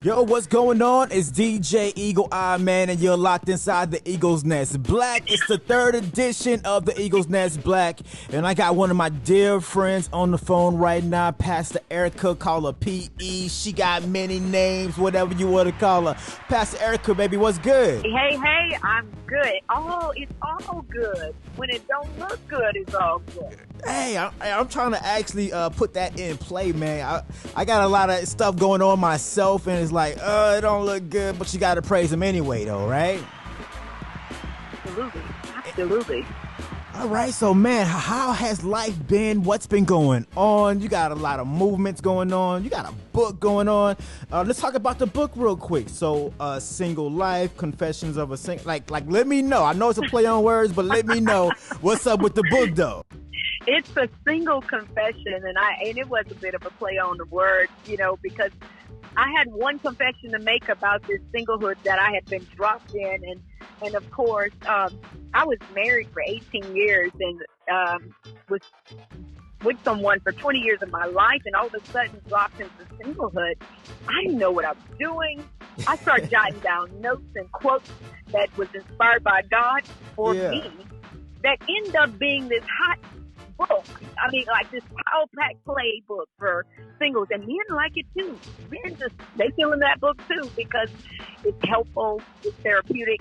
Yo, what's going on? It's DJ Eagle Eye Man, and you're locked inside the Eagle's Nest Black. It's the third edition of the Eagle's Nest Black, and I got one of my dear friends on the phone right now, Pastor Ericka, call her PE. She got many names, whatever you want to call her. Pastor Ericka, baby, what's good? Hey, I'm good. Oh, it's all good. When it don't look good, it's all good. Hey, I'm trying to actually put that in play, man. I got a lot of stuff going on myself, and it's like, it don't look good, but you got to praise him anyway, though, right? Absolutely. All right, so, man, how has life been? What's been going on? You got a lot of movements going on. You got a book going on. Let's talk about the book real quick. So, Single Life, Confessions of a Single... Like, let me know. I know it's a play on words, but let me know what's up with the book, though. It's a single confession, and it was a bit of a play on the words, because I had one confession to make about this singlehood that I had been dropped in, and of course, I was married for 18 years and was with someone for 20 years of my life, and all of a sudden dropped into singlehood. I didn't know what I was doing. I started jotting down notes and quotes that was inspired by God for me that ended up being this hot book. I mean, like this power pack playbook for singles, and men like it too. Men they feeling that book too because it's helpful, it's therapeutic.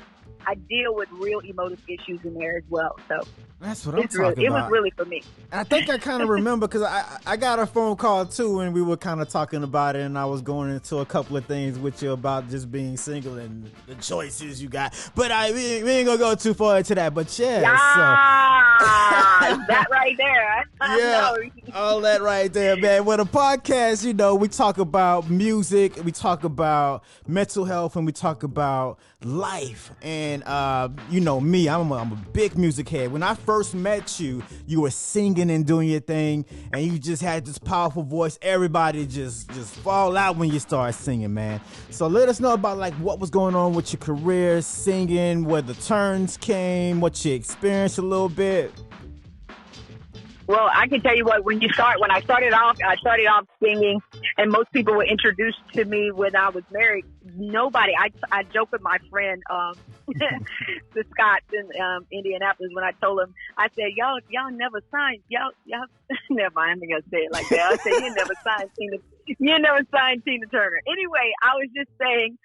I deal with real emotive issues in there as well. So that's what I'm talking about. It was really for me. I think I kind of remember because I got a phone call too, and we were kind of talking about it, and I was going into a couple of things with you about just being single and the choices you got. But we ain't gonna go too far into that. But that right there. All that right there, man. With a podcast, we talk about music, we talk about mental health, and we talk about life. And me, I'm a big music head. When I first met you, you were singing and doing your thing, and you just had this powerful voice. Everybody just fall out when you start singing, man. So let us know about like what was going on with your career singing, where the turns came, what you experienced a little bit. Well, I can tell you what, when I started off singing, and most people were introduced to me when I was married. I joke with my friend, the Scott in Indianapolis, when I told him, I said, y'all never signed, y'all, never mind, I'm going to say it like that. I said, you never signed Tina Turner. Anyway, I was just saying,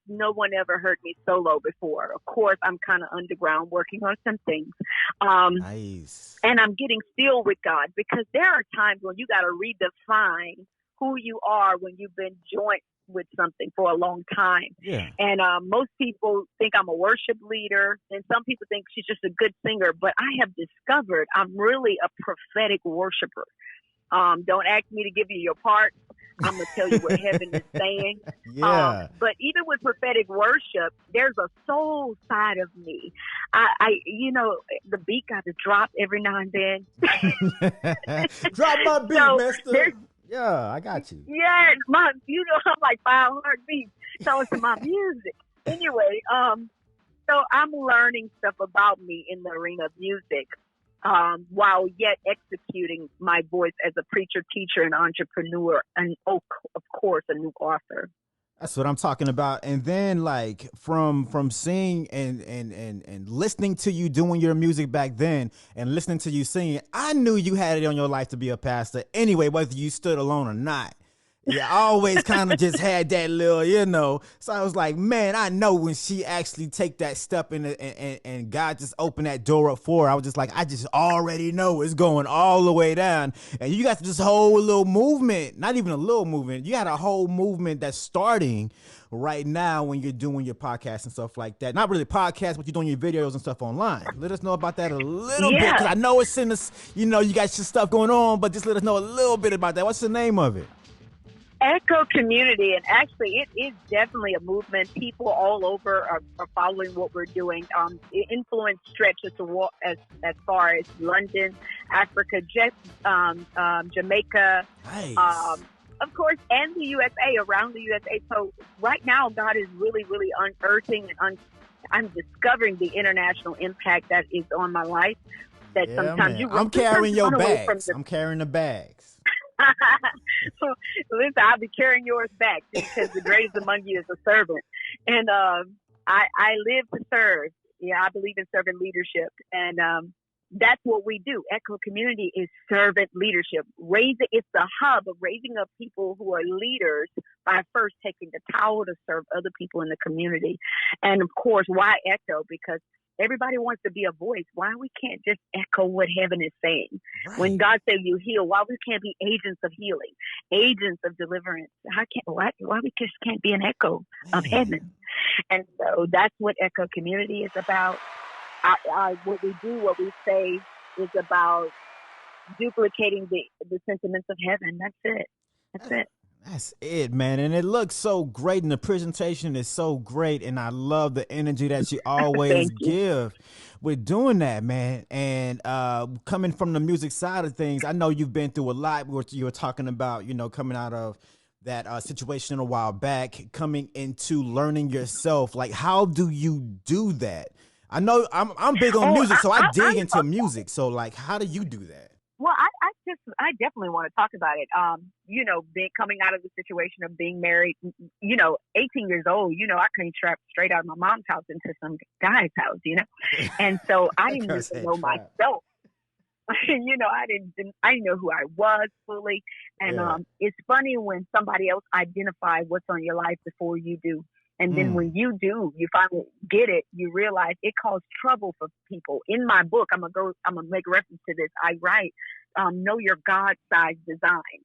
no one ever heard me solo before. Of course, I'm kind of underground working on some things. Nice. And I'm getting still with God, because there are times when you got to redefine who you are when you've been joined with something for a long time. Yeah. And most people think I'm a worship leader, and some people think she's just a good singer, but I have discovered I'm really a prophetic worshiper. Don't ask me to give you your part. I'm going to tell you what heaven is saying. Yeah. But even with prophetic worship, there's a soul side of me. The beat got to drop every now and then. Drop my beat, mister. Yeah, I got you. Yeah, I'm like 500 beats. So it's my music. Anyway, so I'm learning stuff about me in the arena of music, while yet executing my voice as a preacher, teacher, and entrepreneur, and of course, a new author. That's what I'm talking about. And then like from seeing and listening to you doing your music back then and listening to you singing, I knew you had it on your life to be a pastor anyway, whether you stood alone or not. Yeah, I always kind of just had that little, So I was like, man, I know when she actually take that step in and God just opened that door up for her. I was just like, I just already know it's going all the way down. And you got this whole little movement, not even a little movement. You got a whole movement that's starting right now when you're doing your podcast and stuff like that. Not really podcast, but you're doing your videos and stuff online. Let us know about that a little bit, because I know it's in this, you got your stuff going on, but just let us know a little bit about that. What's the name of it? Echo Community, and actually it is definitely a movement. People all over are following what we're doing. Influence stretches as far as London, Africa, Jamaica, nice. Of course, and the USA, around the USA. So right now, God is really, really unearthing and I'm discovering the international impact that is on my life. That sometimes I'm carrying your bags. I'm carrying the bags. Listen, I'll be carrying yours back because the greatest among you is a servant. And I live to serve. Yeah, I believe in servant leadership. And that's what we do. Echo Community is servant leadership. It's the hub of raising up people who are leaders by first taking the towel to serve other people in the community. And of course, why Echo? Because everybody wants to be a voice. Why we can't just echo what heaven is saying? Right. When God said you heal, why we can't be agents of healing, agents of deliverance? Why we just can't be an echo of heaven? And so that's what Echo Community is about. What we do, what we say is about duplicating the sentiments of heaven. That's it. That's it. That's it, man. And it looks so great, and the presentation is so great, and I love the energy that you always give with doing that, man. And coming from the music side of things, I know you've been through a lot. You were talking about, coming out of that situation a while back, coming into learning yourself. Like, how do you do that? I know I'm big on music, so I dig into music. So, like, how do you do that? Well, I definitely want to talk about it. Coming out of the situation of being married, 18 years old, I came straight out of my mom's house into some guy's house, and so I didn't even know myself. I didn't know who I was fully. And it's funny when somebody else identifies what's on your life before you do. And then when you do, you finally get it, you realize it caused trouble for people. In my book, I'm gonna make reference to this. I write, know your God-sized design.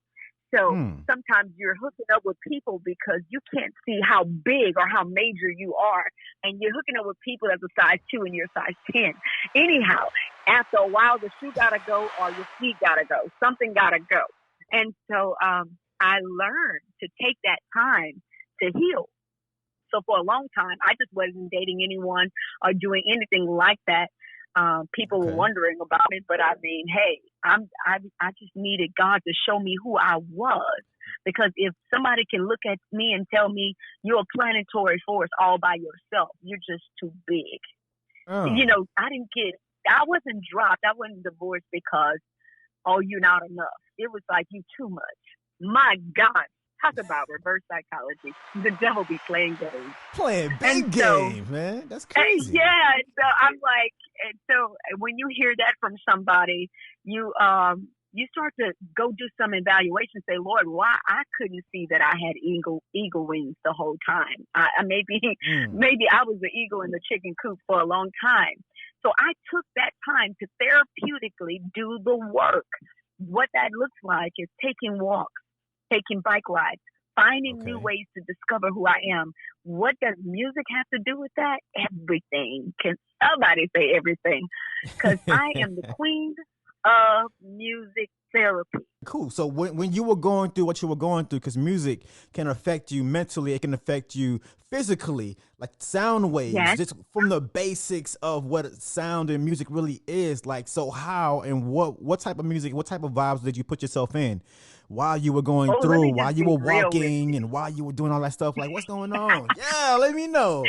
So sometimes you're hooking up with people because you can't see how big or how major you are. And you're hooking up with people that's a size 2 and you're size 10. Anyhow, after a while, the shoe gotta go or your feet gotta go. Something gotta go. And so I learned to take that time to heal. So for a long time, I just wasn't dating anyone or doing anything like that. People were wondering about it, but I mean, hey, I just needed God to show me who I was. Because if somebody can look at me and tell me you're a planetary force all by yourself, you're just too big. I wasn't dropped. I wasn't divorced because, you're not enough. It was like, you too much. My God. Talk about reverse psychology. The devil be playing games. Playing big games, man. That's crazy. Yeah. So I'm like, and so when you hear that from somebody, you start to go do some evaluation. Say, Lord, why I couldn't see that I had eagle wings the whole time. Maybe I was the eagle in the chicken coop for a long time. So I took that time to therapeutically do the work. What that looks like is taking walks, taking bike rides, finding new ways to discover who I am. What does music have to do with that? Everything. Can somebody say everything? Because I am the queen of music therapy. Cool. So when you were going through what you were going through, because music can affect you mentally, it can affect you physically, like sound waves, just from the basics of what sound and music really is. Like, so how and what type of music, what type of vibes did you put yourself in while you were going through, while you were walking and while you were doing all that stuff? Like, what's going on? Yeah, let me know.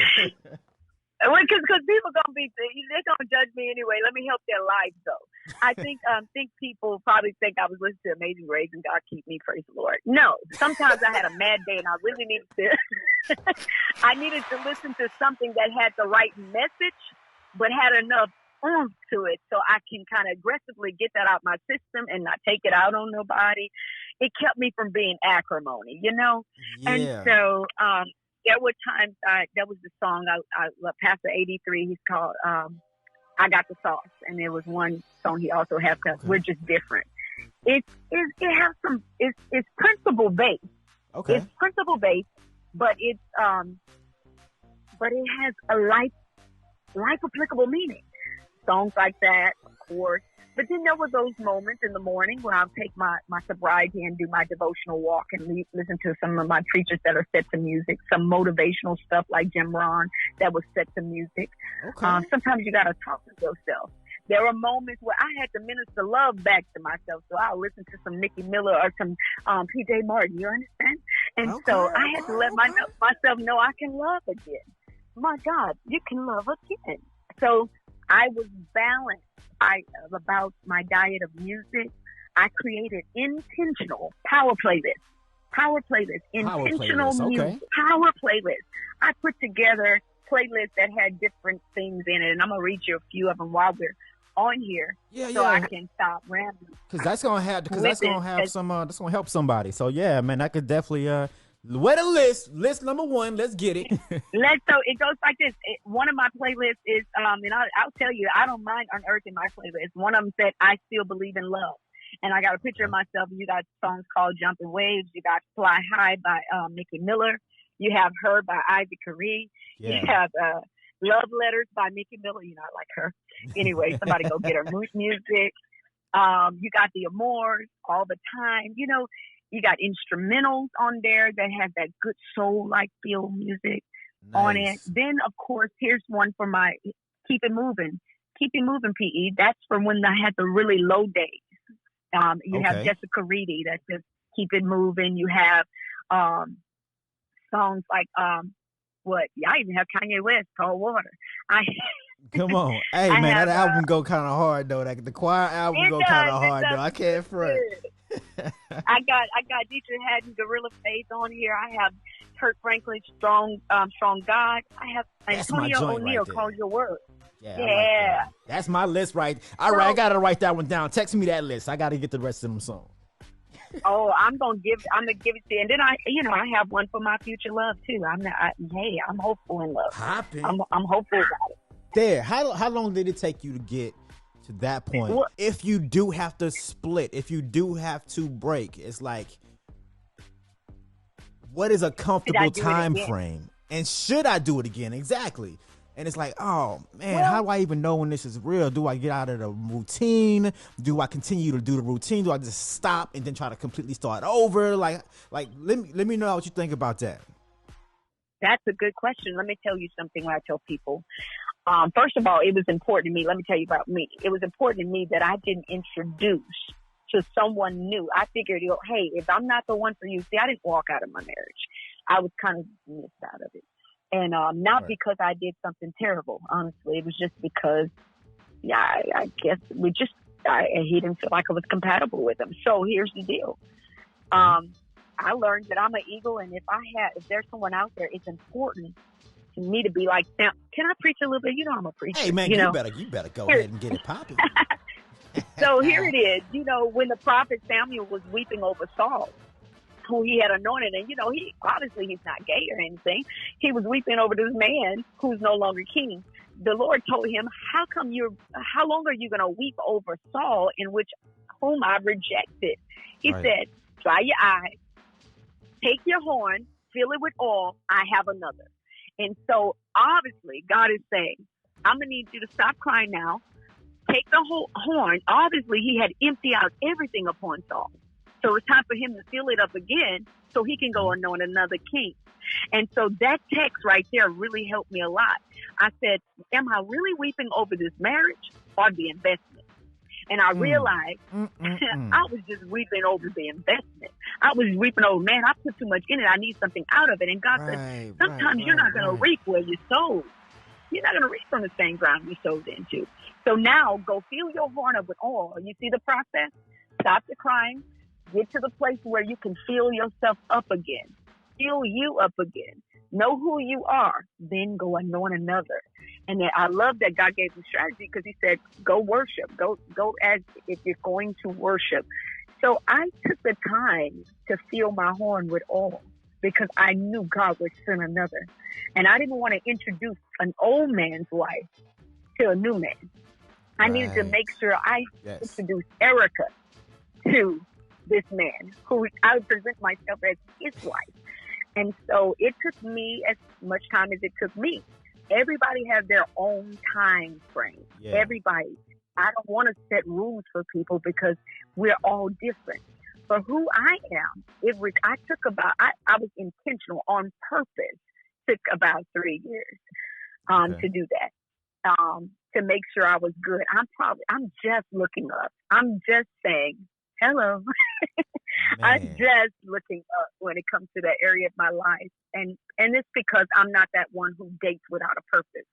Because people they're gonna judge me anyway. Let me help their lives though. I think people probably think I was listening to Amazing Grace and God keep me, praise the Lord. No, sometimes I had a mad day and I really needed to. I needed to listen to something that had the right message, but had enough oomph to it, so I can kind of aggressively get that out my system and not take it out on nobody. It kept me from being acrimony, Yeah. And so. There were times that was the song I Pastor 83. He's called "I Got the Sauce," and there was one song he also has called "We're Just Different." It has some. It's principle based. Okay. It's principle based, but it has a life applicable meaning. Songs like that, of course. But then there were those moments in the morning when I'll take my sobriety and do my devotional walk and listen to some of my preachers that are set to music, some motivational stuff like Jim Ron that was set to music. Okay. Sometimes you got to talk to yourself. There were moments where I had to minister love back to myself. So I'll listen to some Nikki Miller or some P.J. Martin, you understand? And so I had to let myself know I can love again. My God, you can love again. So I was balanced about my diet of music. I created intentional power playlists. Intentional music, power playlists. I put together playlists that had different things in it, and I'm gonna read you a few of them while we're on here, I can stop rambling. Because that's gonna have some. That's gonna help somebody. So yeah, man, I could definitely. What a list! List number one. Let's get it. So it goes like this. One of my playlists is and I'll tell you, I don't mind unearthing my playlist. One of them said, "I Still Believe in Love." And I got a picture of myself. You got songs called Jumping Waves. You got Fly High by Mickey Miller. You have Her by Ivy Caree. Yeah. You have Love Letters by Mickey Miller. You know, I like her. Anyway, somebody go get her music. You got the Amours, All the Time. You know, you got instrumentals on there that have that good soul-like feel music on it. Then, of course, here's one for my Keep It Moving. Keep It Moving, PE. That's for when I had the really low days. You have Jessica Reedy that says Keep It Moving. You have songs like I even have Kanye West, Cold Water. Come on. Hey man, that album go kind of hard though. Like the choir album go kind of hard though. I can't front. I got Dietrich Haddon, Gorilla Faith on here. I have Kurt Franklin, Strong God. I have Antonio O'Neill, right, Call Your Word. Yeah. Like that's my list, right? All right, I gotta write that one down. Text me that list. I gotta get the rest of them songs. I'm gonna give it to you, and then I have one for my future love too. I'm hopeful in love. I'm hopeful about it. There. How long did it take you to get to that point? Well, if you do have to split, if you do have to break, it's like, what is a comfortable time frame? And should I do it again? Exactly. And it's like, oh man, how do I even know when this is real? Do I get out of the routine? Do I continue to do the routine? Do I just stop and then try to completely start over? Like let me know what you think about that. That's a good question. Let me tell you something I tell people. First of all, it was important to me. Let me tell you about me. It was important to me that I didn't introduce to someone new. I figured, hey, if I'm not the one for you, see, I didn't walk out of my marriage. I was kind of missed out of it. And not because I did something terrible, honestly. It was just because, I guess he didn't feel like I was compatible with him. So here's the deal. I learned that I'm an eagle, and if there's someone out there, it's important to me to be like, now, can I preach a little bit? I'm a preacher. Hey, man, you better go ahead and get it popping. So here it is. When the prophet Samuel was weeping over Saul, who he had anointed, and he obviously he's not gay or anything. He was weeping over this man who's no longer king. The Lord told him, how long are you going to weep over Saul, in whom I rejected? He said, dry your eyes, take your horn, fill it with oil. I have another. And so obviously God is saying, I'm going to need you to stop crying now. Take the whole horn. Obviously he had emptied out everything upon Saul. So it's time for him to fill it up again so he can go anoint another king. And so that text right there really helped me a lot. I said, am I really weeping over this marriage or the investment? And I realized I was just weeping over the investment. I was weeping over, man, I put too much in it. I need something out of it. And God said, sometimes you're not going to reap where you sowed. You're not going to reap from the same ground you sowed into. So now go fill your horn up with oil. You see the process? Stop the crying. Get to the place where you can fill yourself up again. Fill you up again. Know who you are. Then go anoint another. And I love that God gave me strategy because he said, go worship. Go as if you're going to worship. So I took the time to fill my horn with oil because I knew God would send another. And I didn't want to introduce an old man's wife to a new man. I needed to make sure I introduced Ericka to this man who I would present myself as his wife. And so it took me as much time as it took me. Everybody has their own time frame. Yeah. Everybody. I don't want to set rules for people because we're all different. For who I am, I was intentional on purpose. Took about 3 years to do that. To make sure I was good. I'm just looking up. I'm just saying, hello. I'm just looking up when it comes to that area of my life. And it's because I'm not that one who dates without a purpose.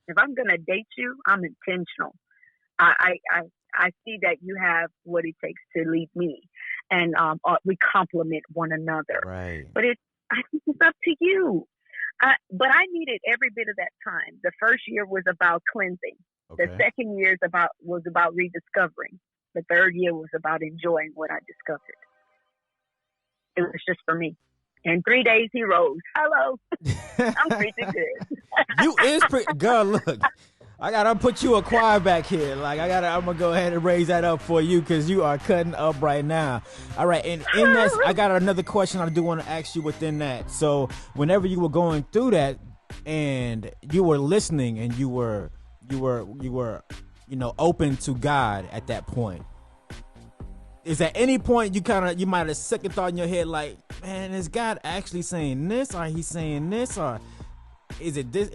If I'm going to date you, I'm intentional. I see that you have what it takes to lead me, and we complement one another. Right. But I think it's up to you. But I needed every bit of that time. The first year was about cleansing. Okay. The second year was about rediscovering. The third year was about enjoying what I discovered. It was just for me. In 3 days, he rose. Hello. I'm preaching good. You is girl, look. I gotta put you a choir back here. Like I'm gonna go ahead and raise that up for you because you are cutting up right now. All right, and in that, I got another question I do want to ask you within that. So, whenever you were going through that, and you were listening, and you were, open to God at that point. Is at any point you might have second thought in your head like, man, is God actually saying this, or he's saying this, or is it this?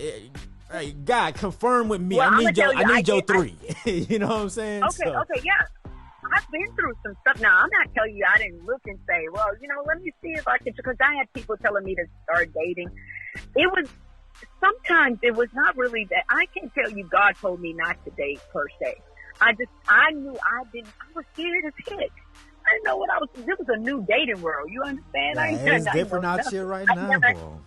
Hey, God, confirm with me. Well, I need your three. You know what I'm saying? Okay, yeah. I've been through some stuff. Now, I'm not telling you I didn't look and say, well, let me see if I can, because I had people telling me to start dating. Sometimes it was not really that. I can't tell you God told me not to date per se. I knew I was scared as heck. I didn't know what I was, this was a new dating world. You understand? Yeah, it's different out here right now, bro.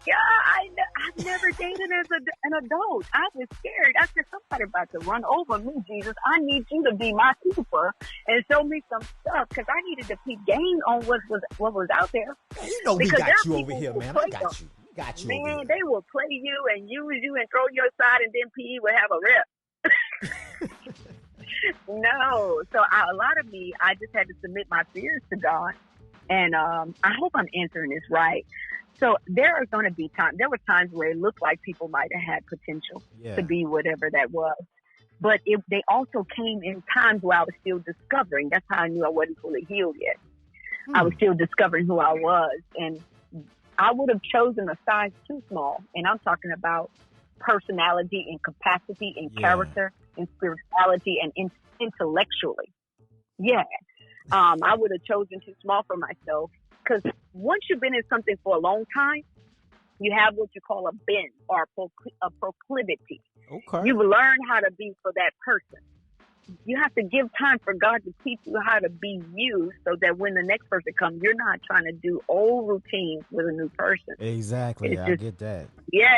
Yeah, I've never dated as an adult. I was scared. I said, somebody about to run over me, Jesus. I need you to be my keeper and show me some stuff, because I needed to keep game on what was out there. Man, you know we got you over here, man. I got you. Got you. Man, they will play you and use you and throw you aside, and then PE will have a rep. No. So a lot of me, I just had to submit my fears to God. And I hope I'm answering this right. So there were times where it looked like people might have had potential to be whatever that was. But they also came in times where I was still discovering. That's how I knew I wasn't fully healed yet. I was still discovering who I was. And I would have chosen a size too small. And I'm talking about personality and capacity and character and spirituality and intellectually. Yeah. I would have chosen too small for myself, because once you've been in something for a long time, you have what you call a bend or a proclivity. Okay. You learn how to be for that person. You have to give time for God to teach you how to be you, so that when the next person comes, you're not trying to do old routines with a new person. Exactly. I get that. Yeah.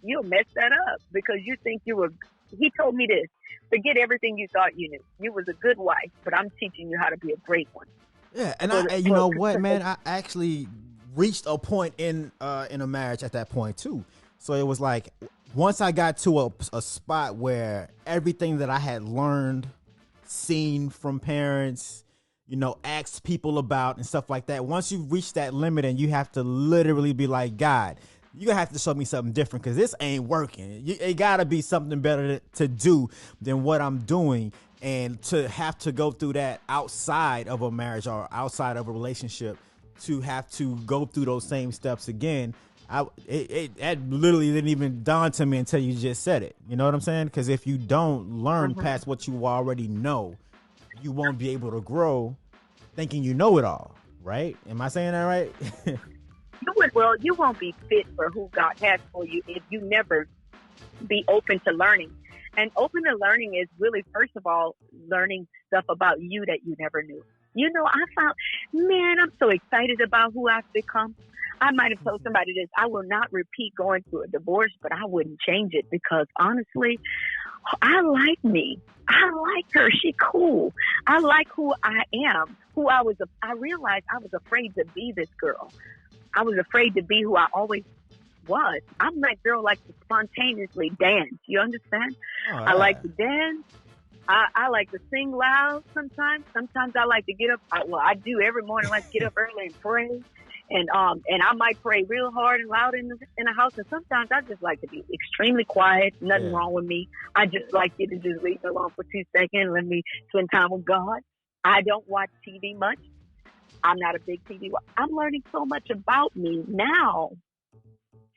You'll mess that up because you think he told me this: forget everything you thought you knew. You was a good wife, but I'm teaching you how to be a great one. Yeah, and you know what, man? I actually reached a point in a marriage at that point too. So it was like, once I got to a spot where everything that I had learned, seen from parents, asked people about and stuff like that, once you reach that limit and you have to literally be like, God, you're going to have to show me something different, because this ain't working. It got to be something better to do than what I'm doing. And to have to go through that outside of a marriage or outside of a relationship, to have to go through those same steps again, it literally didn't even dawn to me until you just said it. You know what I'm saying? Because if you don't learn past what you already know, you won't be able to grow thinking you know it all, right? Am I saying that right? You won't be fit for who God has for you if you never be open to learning. And open to learning is really, first of all, learning stuff about you that you never knew. I found, man, I'm so excited about who I've become. I might have told somebody this: I will not repeat going through a divorce, but I wouldn't change it, because honestly, I like me. I like her. She cool. I like who I am. I realized I was afraid to be this girl. I was afraid to be who I always was. I'm that girl like to spontaneously dance. You understand? Oh, yeah. I like to dance. I like to sing loud sometimes. Sometimes I like to get up. I do every morning. I like to get up early and pray. And I might pray real hard and loud in the house. And sometimes I just like to be extremely quiet. Nothing wrong with me. I just like you to just leave me alone for 2 seconds. Let me spend time with God. I don't watch TV much. I'm not a big TV watcher. I'm learning so much about me now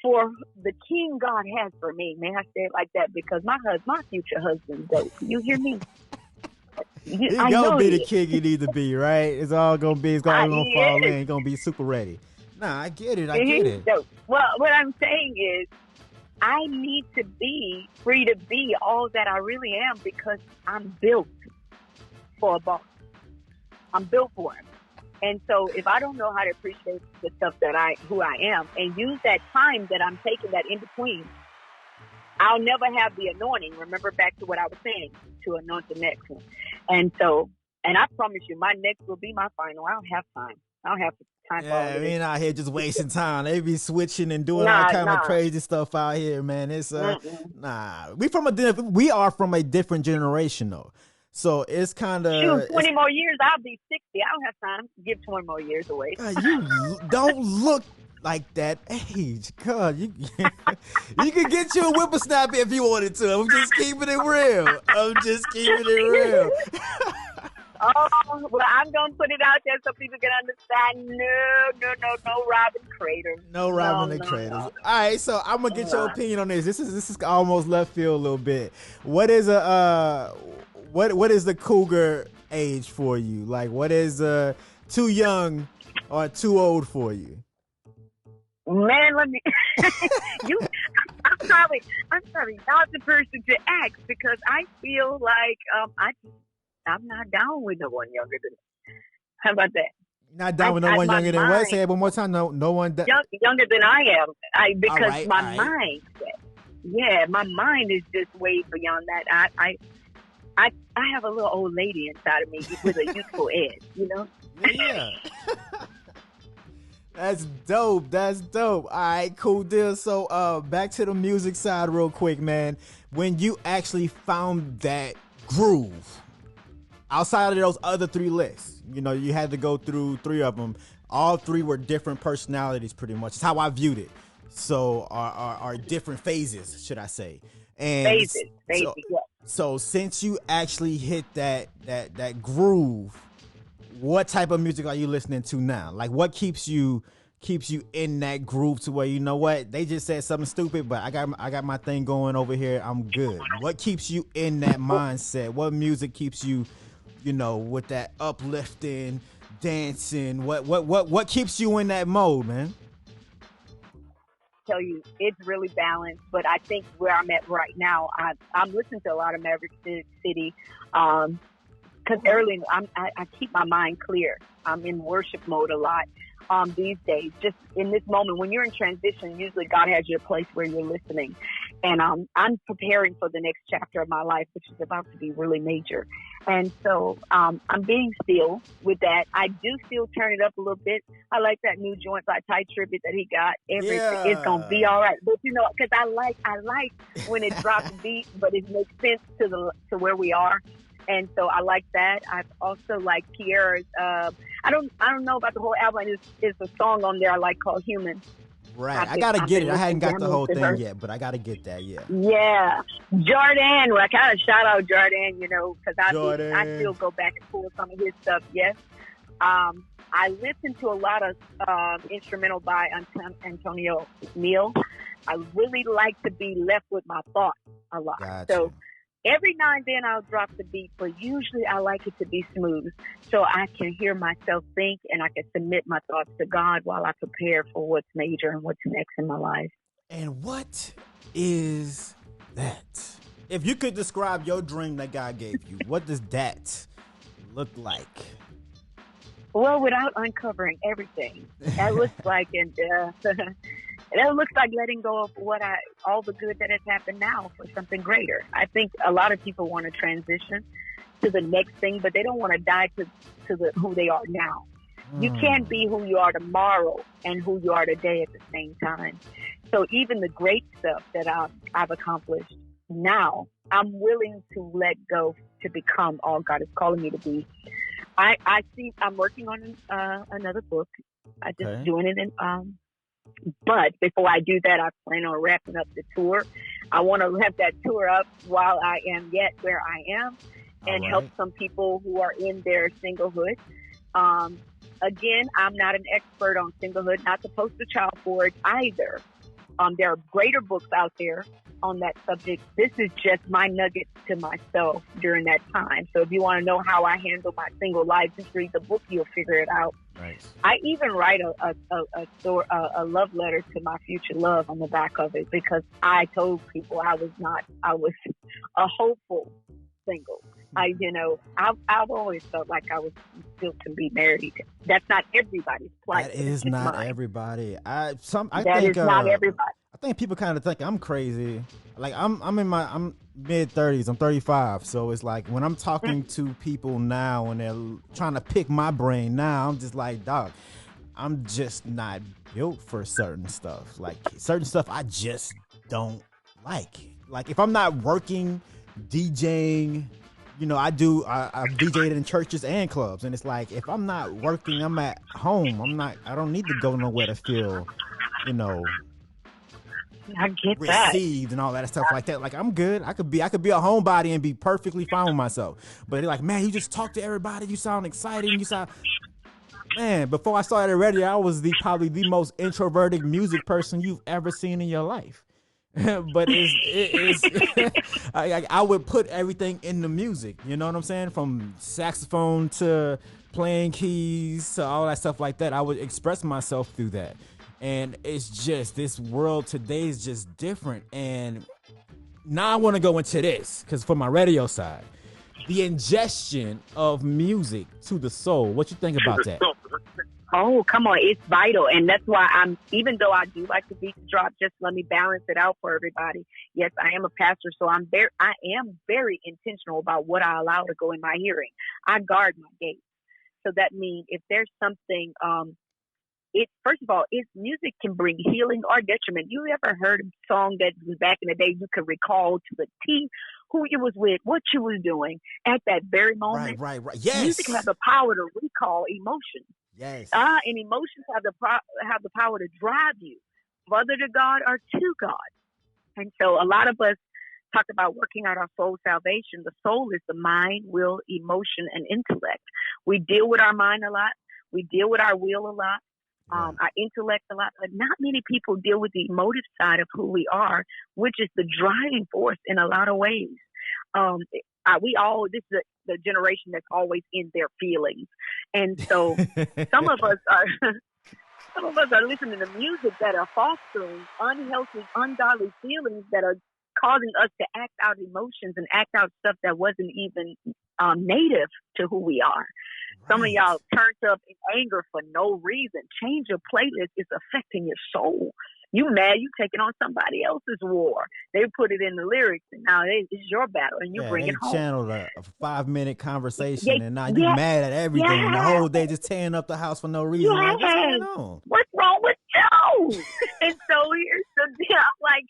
for the king God has for me. May I say it like that? Because my future husband's dope. You hear me? He's gonna be the king you need to be, right? It's all gonna fall in. He's gonna be super ready. Nah, I get it. Dope. Well, what I'm saying is, I need to be free to be all that I really am because I'm built for a boss. I'm built for him. And so if I don't know how to appreciate the stuff who I am, and use that time that I'm taking that in between, I'll never have the anointing. Remember back to what I was saying, to anoint the next one. And I promise you, my next will be my final. I don't have time. I don't have time for all Yeah, of we this. ain't out here just wasting time. They be switching and doing all kind of crazy stuff out here, man. It's we are from a different generation though. So it's kind of... Shoot, 20 more years, I'll be 60. I don't have time to give 20 more years away. God, you don't look like that age. God, you could get you a whippersnapper if you wanted to. I'm just keeping it real. Oh, well, I'm going to put it out there so people can understand. No Robin Crater. No Robin the Craters. No. All right, so I'm going to get your opinion on this. This is almost left field a little bit. What is what is the cougar age for you? Like, what is too young or too old for you? Man, let me. I'm probably not the person to ask because I feel like I'm not down with no one younger than me. How about that? Not down with no one younger than what? Say it one more time. No one younger than I am. Because my mindset. Yeah, my mind is just way beyond that. I have a little old lady inside of me with a youthful edge, you know? Yeah. That's dope. All right, cool deal. So back to the music side real quick, man. When you actually found that groove, outside of those other three lists, you know, you had to go through three of them. All three were different personalities pretty much. It's how I viewed it. So are different phases, should I say. And phases, yeah. So since you actually hit that groove, what type of music are you listening to now? Like, what keeps you in that groove to where, you know what, they just said something stupid, but I got my thing going over here. I'm good. What keeps you in that mindset? What music keeps you, you know, with that uplifting, dancing? What keeps you in that mode, man? Tell you, it's really balanced, but I think where I'm at right now, I'm listening to a lot of Maverick City, because early I keep my mind clear. I'm in worship mode a lot these days. Just in this moment, when you're in transition, usually God has you a place where you're listening, and I'm preparing for the next chapter of my life, which is about to be really major. And so I'm being still with that. I do still turn it up a little bit. I like that new joint by Ty Tribbett that he got. Everything it's gonna be all right. But you know, because I like when it drops beat, but it makes sense to where we are. And so I like that. I also like Kiera's. I don't know about the whole album. There's a song on there I like called "Human." Right, I gotta get it. I hadn't got the whole thing yet, but I gotta get that. Yeah. Yeah, Jordan. Well, I kind of shout out Jordan, you know, because I still go back and pull some of his stuff. Yes. I listen to a lot of instrumental by Antonio Neal. I really like to be left with my thoughts a lot. Gotcha. So every now and then I'll drop the beat, but usually I like it to be smooth so I can hear myself think and I can submit my thoughts to God while I prepare for what's major and what's next in my life. And what is that? If you could describe your dream that God gave you, what does that look like? Well, without uncovering everything, that looks like that looks like letting go of all the good that has happened now for something greater. I think a lot of people want to transition to the next thing, but they don't want to die to who they are now. You can't be who you are tomorrow and who you are today at the same time. So even the great stuff that I've accomplished now, I'm willing to let go to become all God is calling me to be. I'm working on another book. I just doing it in but before I do that, I plan on wrapping up the tour. I want to wrap that tour up while I am yet where I am and help some people who are in their singlehood. Again, I'm not an expert on singlehood, not the poster child for it either. There are greater books out there on that subject. This is just my nuggets to myself during that time. So if you want to know how I handle my single life, just read the book. You'll figure it out. Right. I even write a love letter to my future love on the back of it, because I told people I was a hopeful single. I've always felt like I was built to be married. That's not everybody's plight. That is not mine. Everybody. That is not everybody. I think people kind of think I'm crazy. Like I'm in my mid 30s. I'm 35. So it's like when I'm talking to people now and they're trying to pick my brain now, I'm just like, dog, I'm just not built for certain stuff. Like certain stuff I just don't like. Like if I'm not working, DJing, I've DJed in churches and clubs, and it's like if I'm not working, I'm at home. I don't need to go nowhere to feel, I get received that. and all that stuff like that. Like I'm good. I could be a homebody and be perfectly fine with myself. But they're like, man, you just talk to everybody. You sound exciting. Man. Before I started radio, I was probably the most introverted music person you've ever seen in your life. But I would put everything in the music. You know what I'm saying? From saxophone to playing keys to all that stuff like that. I would express myself through that. And it's just, this world today is just different. And now I want to go into this, because for my radio side, the ingestion of music to the soul. What you think about that? Oh, come on. It's vital. And that's why even though I do like the beat to drop, just let me balance it out for everybody. Yes, I am a pastor, so I am very intentional about what I allow to go in my hearing. I guard my gates. So that means if there's something, first of all, music can bring healing or detriment. You ever heard a song that was back in the day you could recall to the T who you was with, what you was doing at that very moment? Right. Yes. Music has the power to recall emotion. Yes. And emotions have the power to drive you further to God or to God. And so a lot of us talk about working out our soul salvation. The soul is the mind, will, emotion, and intellect. We deal with our mind a lot. We deal with our will a lot. Our intellect a lot, but not many people deal with the emotive side of who we are, which is the driving force in a lot of ways. This is the generation that's always in their feelings. And so some of us are listening to music that are fostering unhealthy, ungodly feelings that are causing us to act out emotions and act out stuff that wasn't even native to who we are. Some of y'all turned up in anger for no reason. Change your playlist. It's affecting your soul. You mad, you taking on somebody else's war. They put it in the lyrics, and now it's your battle, and you bring it home. They channeled a 5-minute conversation, and now you mad at everything. And the whole day just tearing up the house for no reason. Like, what's going on? What's wrong with you? And so here's the deal. Like,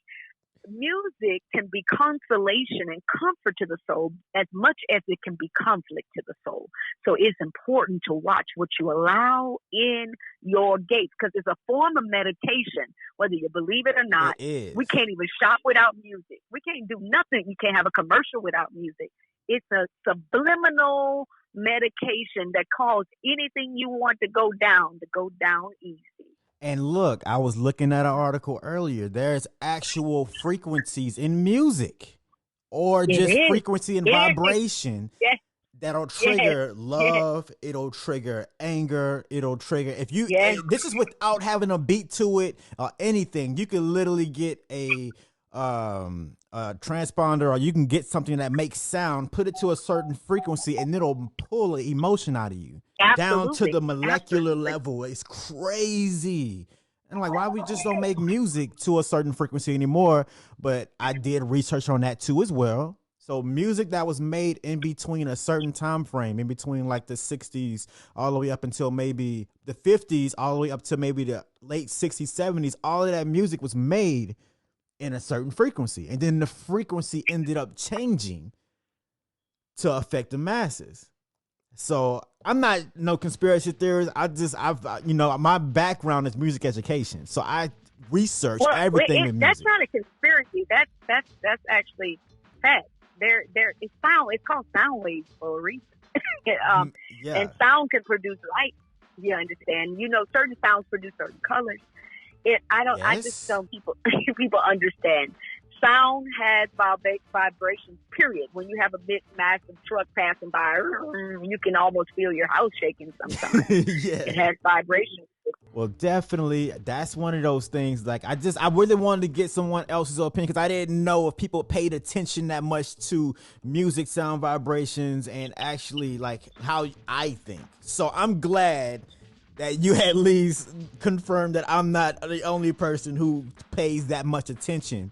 music can be consolation and comfort to the soul as much as it can be conflict to the soul. So it's important to watch what you allow in your gates, because it's a form of meditation, whether you believe it or not. We can't even shop without music. We can't do nothing. You can't have a commercial without music. It's a subliminal medication that calls anything you want to go down easy. And look, I was looking at an article earlier. There's actual frequencies in music, or just frequency and vibration that'll trigger love. It'll trigger anger. It'll trigger this is without having a beat to it or anything. You can literally get a transponder, or you can get something that makes sound, put it to a certain frequency, and it'll pull an emotion out of you. Absolutely. Down to the molecular level. It's crazy. And like, why we just don't make music to a certain frequency anymore? But I did research on that too as well. So music that was made in between a certain time frame, in between like the 60s all the way up until maybe the 50s, all the way up to maybe the late 60s, 70s, all of that music was made in a certain frequency. And then the frequency ended up changing to affect the masses. So I'm not no conspiracy theorist. My background is music education. So I research everything in music. That's not a conspiracy. That's actually fact. It's sound. It's called sound waves for a reason. And sound can produce light. You understand? Certain sounds produce certain colors. I just tell people understand. Sound has vibrations period. When you have a big, massive truck passing by, you can almost feel your house shaking sometimes. Yeah. It has vibrations. Well, definitely, that's one of those things. Like, I really wanted to get someone else's opinion because I didn't know if people paid attention that much to music, sound vibrations, and actually like how I think. So I'm glad that you at least confirmed that I'm not the only person who pays that much attention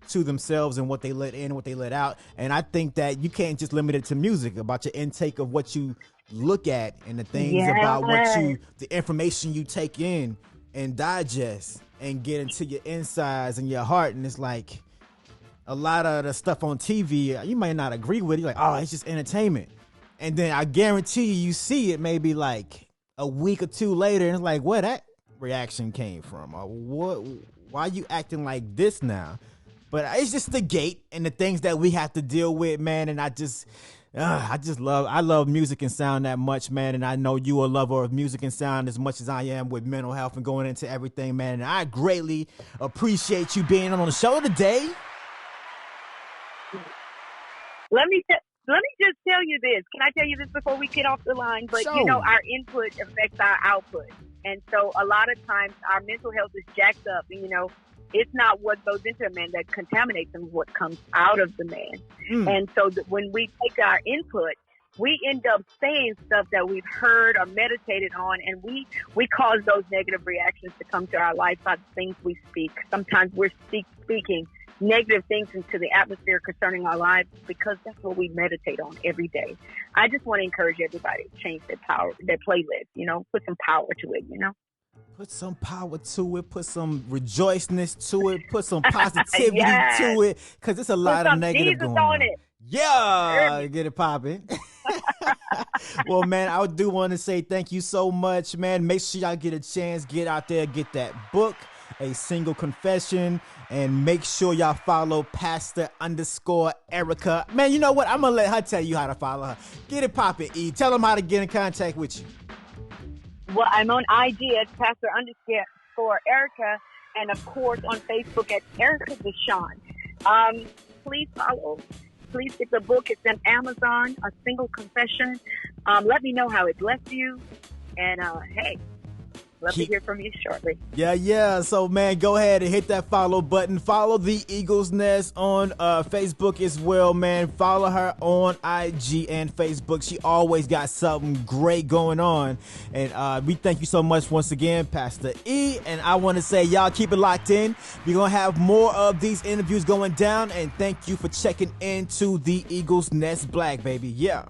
to themselves and what they let in, what they let out. And I think that you can't just limit it to music, about your intake of what you look at and the things about the information you take in and digest and get into your insides and your heart. And it's like a lot of the stuff on TV, you might not agree with. You're like, oh, it's just entertainment. And then I guarantee you see it maybe like a week or two later and it's like, where that reaction came from? Or why are you acting like this now? But it's just the gate and the things that we have to deal with, man. And I love music and sound that much, man. And I know you a lover of music and sound as much as I am with mental health and going into everything, man. And I greatly appreciate you being on the show today. Let me just tell you this. Can I tell you this before we get off the line? But, Sure. Our input affects our output. And so a lot of times our mental health is jacked up. And, it's not what goes into a man that contaminates him, what comes out of the man. And so when we take our input, we end up saying stuff that we've heard or meditated on, and we cause those negative reactions to come to our life by the things we speak. Sometimes we're speaking negative things into the atmosphere concerning our lives because that's what we meditate on every day. I just want to encourage everybody to change their playlist, put some power to it, Put some power to it. Put some rejoiceness to it. Put some positivity to it. Because it's a lot of negative Jesus going on it. Yeah, get it popping. Well, man, I do want to say thank you so much, man. Make sure y'all get a chance. Get out there, get that book, A Single Confession, and make sure y'all follow Pastor_Ericka. Man, you know what? I'm going to let her tell you how to follow her. Get it popping, E. Tell them how to get in contact with you. Well, I'm on IG at Pastor_Ericka, and of course on Facebook at Ericka Deshawn. Please follow. Please get the book. It's on Amazon, A Single Confession. Let me know how it blessed you. And hey, love to hear from you shortly. Yeah. So, man, go ahead and hit that follow button. Follow The Eagle's Nest on Facebook as well, man. Follow her on IG and Facebook. She always got something great going on. And we thank you so much once again, Pastor E. And I want to say, y'all keep it locked in. We're going to have more of these interviews going down. And thank you for checking into The Eagle's Nest Black, baby. Yeah.